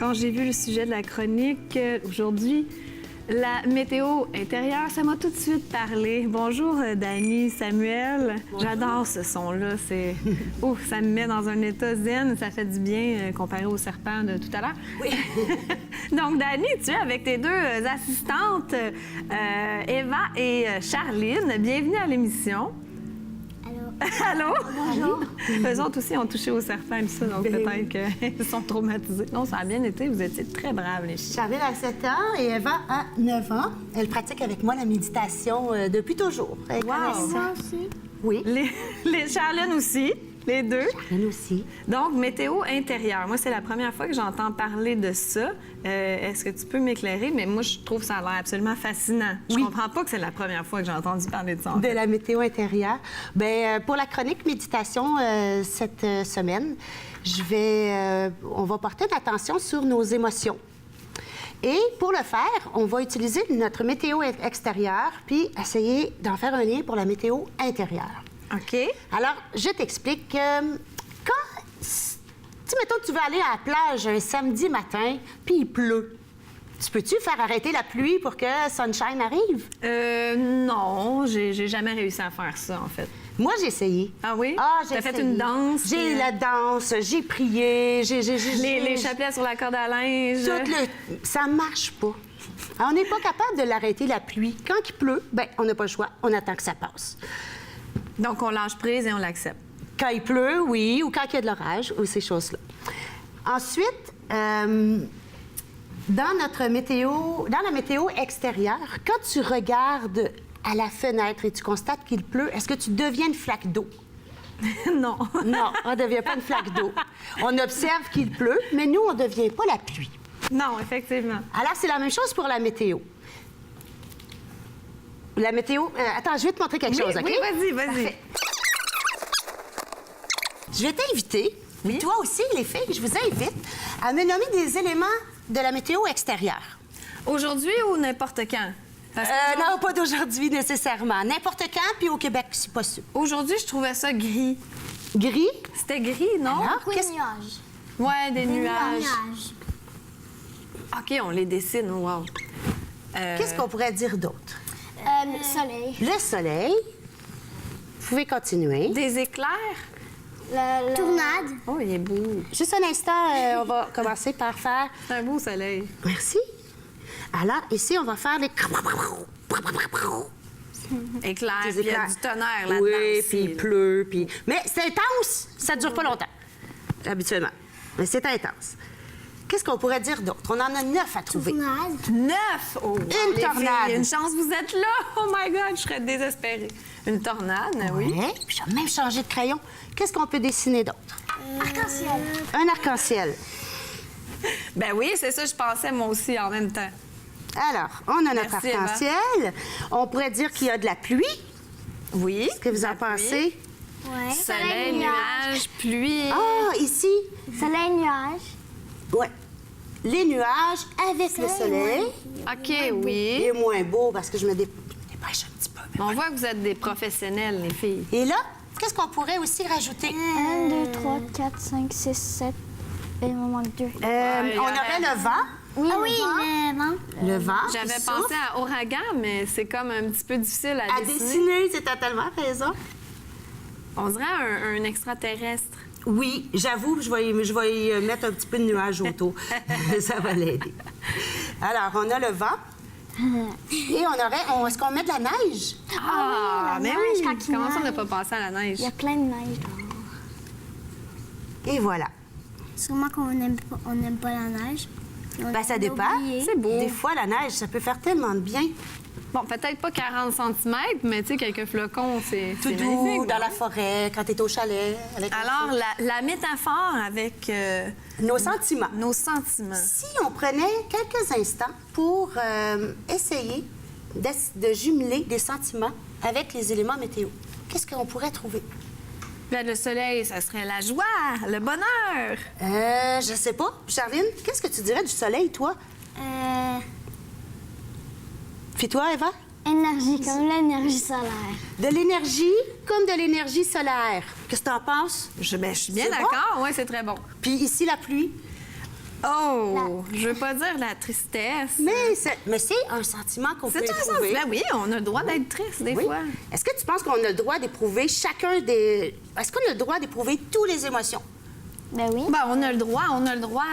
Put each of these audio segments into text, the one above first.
Quand j'ai vu le sujet de la chronique aujourd'hui, la météo intérieure, ça m'a tout de suite parlé. Bonjour, Dani, Samuel. Bonjour. J'adore ce son-là. C'est... Ouf, ça me met dans un état zen. Ça fait du bien comparé au serpent de tout à l'heure. Oui. Donc, Dani, tu es avec tes deux assistantes, Eva et Charline. Bienvenue à l'émission. Allô? Bonjour. Eux autres aussi ont touché au serpent et ça, donc peut-être qu'ils sont traumatisés. Non, ça a bien été. Vous étiez très braves, les filles. Charline a 7 ans et Eva a 9 ans. Elle pratique avec moi la méditation depuis toujours. Elle connaît ça. Moi aussi. Oui. Les Charline aussi, les deux. Charline aussi. Donc, météo intérieure. Moi, c'est la première fois que j'entends parler de ça. Est-ce que tu peux m'éclairer? Mais moi, je trouve que ça a l'air absolument fascinant. Je comprends pas que c'est la première fois que j'ai entendu parler de ça. De la météo intérieure. Bien, pour la chronique méditation cette semaine, on va porter l'attention sur nos émotions. Et pour le faire, on va utiliser notre météo extérieure puis essayer d'en faire un lien pour la météo intérieure. OK. Alors, je t'explique. Quand, tu mettons que tu veux aller à la plage un samedi matin, puis il pleut, tu peux-tu faire arrêter la pluie pour que Sunshine arrive? Non, j'ai jamais réussi à faire ça, en fait. Moi, j'ai essayé. Ah oui? Ah, j'ai T'as fait essayé. une danse? J'ai la danse, j'ai prié, Les chapelets sur la corde à linge? Ça marche pas. Alors, on n'est pas capable de l'arrêter, la pluie. Quand il pleut, ben on n'a pas le choix, on attend que ça passe. Donc, on lâche prise et on l'accepte. Quand il pleut, oui, ou quand il y a de l'orage, ou ces choses-là. Ensuite, dans la météo extérieure, quand tu regardes à la fenêtre et tu constates qu'il pleut, est-ce que tu deviens une flaque d'eau? Non. Non, on ne devient pas une flaque d'eau. On observe qu'il pleut, mais nous, on ne devient pas la pluie. Non, effectivement. Alors, c'est la même chose pour la météo. La météo... attends, je vais te montrer quelque chose, OK? Oui, vas-y. Parfait. Je vais t'inviter, mais toi aussi, les filles, je vous invite à me nommer des éléments de la météo extérieure. Aujourd'hui ou n'importe quand? Parce que Non, pas d'aujourd'hui nécessairement. N'importe quand, puis au Québec, si possible. aujourd'hui, je trouvais ça gris. Gris? C'était gris, non? Alors, Beaucoup de nuages. Ouais, des nuages. Nuages. OK, on les dessine, wow. Qu'est-ce qu'on pourrait dire d'autre? Soleil. Le soleil. Vous pouvez continuer. Des éclairs? Tournade. Oh, il est beau. Juste un instant, on va commencer par faire... C'est un beau soleil. Merci. Alors, ici, on va faire les... Éclair, Des puis il y a éclairs. du tonnerre là-dedans Oui, aussi, puis il là. pleut, puis... Mais c'est intense! Ça dure pas longtemps, habituellement. Mais c'est intense. Qu'est-ce qu'on pourrait dire d'autre? On en a 9 à trouver. Tournade. 9! Oh, wow, Une les tornade. filles, une chance, vous êtes là! Oh my God, je serais désespérée. Une tornade, oui. Ouais, puis j'ai même changé de crayon. Qu'est-ce qu'on peut dessiner d'autre? Arc-en-ciel. Un arc-en-ciel. Ben oui, c'est ça, je pensais moi aussi en même temps. Alors, on a notre Merci, Eva. arc-en-ciel. On pourrait dire qu'il y a de la pluie. Oui. Qu'est-ce que vous en La pluie. pensez? Ouais. Soleil, nuages, pluie. Ah, ici. Soleil, nuage. Ouais. Les nuages avec le soleil. OK, Il oui. est moins beau parce que je me dépêche un petit peu. On voit que vous êtes des professionnels, les filles. Et là, qu'est-ce qu'on pourrait aussi rajouter? 1, 2, 3, 4, 5, 6, 7. Et il me manque 2. On aurait le vent. Oui, le vent. Le vent. J'avais qui pensé souffle. à ouragan, mais c'est comme un petit peu difficile à À dessiner, c'est totalement raison. On dirait un extraterrestre. Oui, j'avoue, je vais y mettre un petit peu de nuages autour. Ça va l'aider. Alors, on a le vent. Et est-ce qu'on met de la neige? Ah, la mais neige, oui! quand il Comment ça, on n'a neige. pas pensé à la neige? Il y a plein de neige dehors. Et voilà. Sûrement qu'on n'aime pas la neige. Ben, ça dépend. C'est beau. Des fois, la neige, ça peut faire tellement de bien. Bon, peut-être pas 40 cm, mais tu sais, quelques flocons, c'est Tout magnifique. doux, dans la forêt, quand tu es au chalet. Avec Alors, la métaphore avec nos sentiments. nos sentiments. Si on prenait quelques instants pour essayer de jumeler des sentiments avec les éléments météo, qu'est-ce qu'on pourrait trouver? Bien, le soleil, ça serait la joie, le bonheur. Je sais pas. Charline, qu'est-ce que tu dirais du soleil, toi? Puis toi, Eva? Énergie, comme l'énergie solaire. De l'énergie comme de l'énergie solaire. Qu'est-ce que tu en penses? Je suis bien C'est d'accord. Oui, c'est très bon. Puis ici, la pluie. Oh, je veux pas dire la tristesse. Mais c'est un sentiment qu'on peut C'est un éprouver. sentiment. Oui, on a le droit d'être triste des Oui. fois. Est-ce que tu penses qu'on a le droit d'éprouver Est-ce qu'on a le droit d'éprouver toutes les émotions? Ben oui. Ben, on a le droit.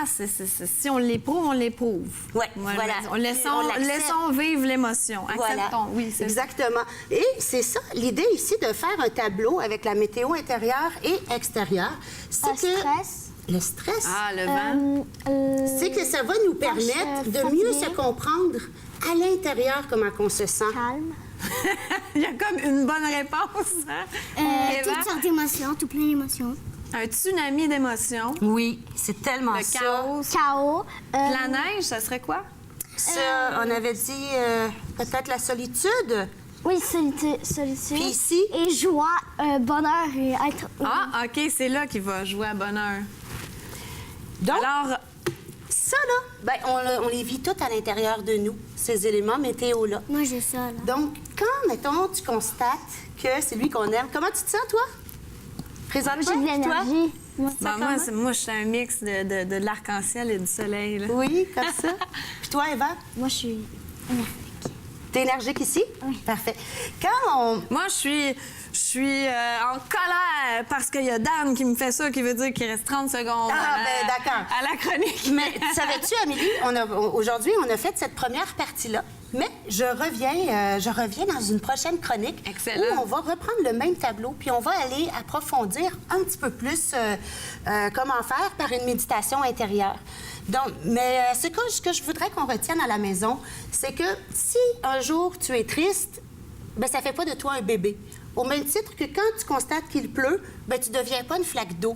Si on l'éprouve, on l'éprouve. Ouais, voilà. On laissons vivre l'émotion. Acceptons. Oui, c'est ça. Exactement. Et c'est ça, l'idée ici de faire un tableau avec la météo intérieure et extérieure, c'est Le que... stress. Le stress. Ah, le vent. C'est que ça va nous permettre de mieux se comprendre à l'intérieur comment on se sent. Calme. Il y a comme une bonne réponse. Hein? Eva? Toutes sortes d'émotions, tout plein d'émotions. Un tsunami d'émotions. Oui, c'est tellement Le ça. chaos. Chaos. La neige, ça serait quoi? Ça, on avait dit peut-être la solitude. Oui, solitude. Puis ici? Et joie, bonheur et être... Ah, OK, c'est là qu'il va jouer à bonheur. Donc, Alors, ça, là, ben, on les vit tous à l'intérieur de nous, ces éléments météo-là. Moi, j'ai ça, là. Donc, quand, mettons, tu constates que c'est lui qu'on aime, comment tu te sens, toi? Présentement, J'ai de toi? l'énergie. Moi, moi, je suis un mix de l'arc-en-ciel et du soleil. Là. Oui, comme ça. Puis toi, Eva? moi, je suis énergique. T'es énergique ici? Oui. Parfait. Quand on... Moi, je suis en colère parce qu'il y a Dan qui me fait ça, qui veut dire qu'il reste 30 secondes d'accord. à la chronique. Mais savais-tu, Amélie, aujourd'hui, on a fait cette première partie-là. Mais je reviens dans une prochaine chronique. Excellent. Où on va reprendre le même tableau, puis on va aller approfondir un petit peu plus comment faire par une méditation intérieure. Donc, mais ce que je voudrais qu'on retienne à la maison, c'est que si un jour tu es triste, ben ça fait pas de toi un bébé. Au même titre que quand tu constates qu'il pleut, ben tu deviens pas une flaque d'eau.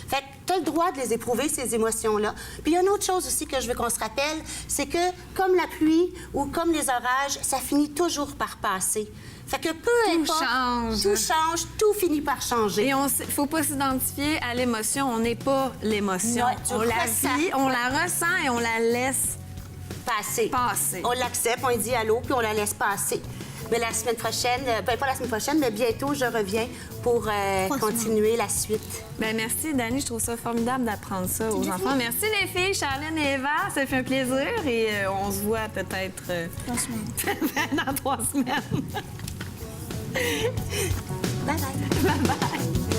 Fait que tu as le droit de les éprouver, ces émotions-là. Puis il y a une autre chose aussi que je veux qu'on se rappelle, c'est que comme la pluie ou comme les orages, ça finit toujours par passer. Fait que peu importe, tout change, tout finit par changer. Et il ne faut pas s'identifier à l'émotion. On n'est pas l'émotion. Non, tu On la ressens. vit, on la ressent et on la laisse passer. passer. On l'accepte, on dit allô, puis on la laisse passer. Mais la semaine prochaine, ben pas la semaine prochaine, mais bientôt, je reviens pour continuer la suite. Ben merci, Dani. Je trouve ça formidable d'apprendre ça aux enfants. Merci, les filles, Charlène et Eva. Ça fait un plaisir et on se voit peut-être 3 semaines. dans 3 semaines. Bye bye. Bye bye.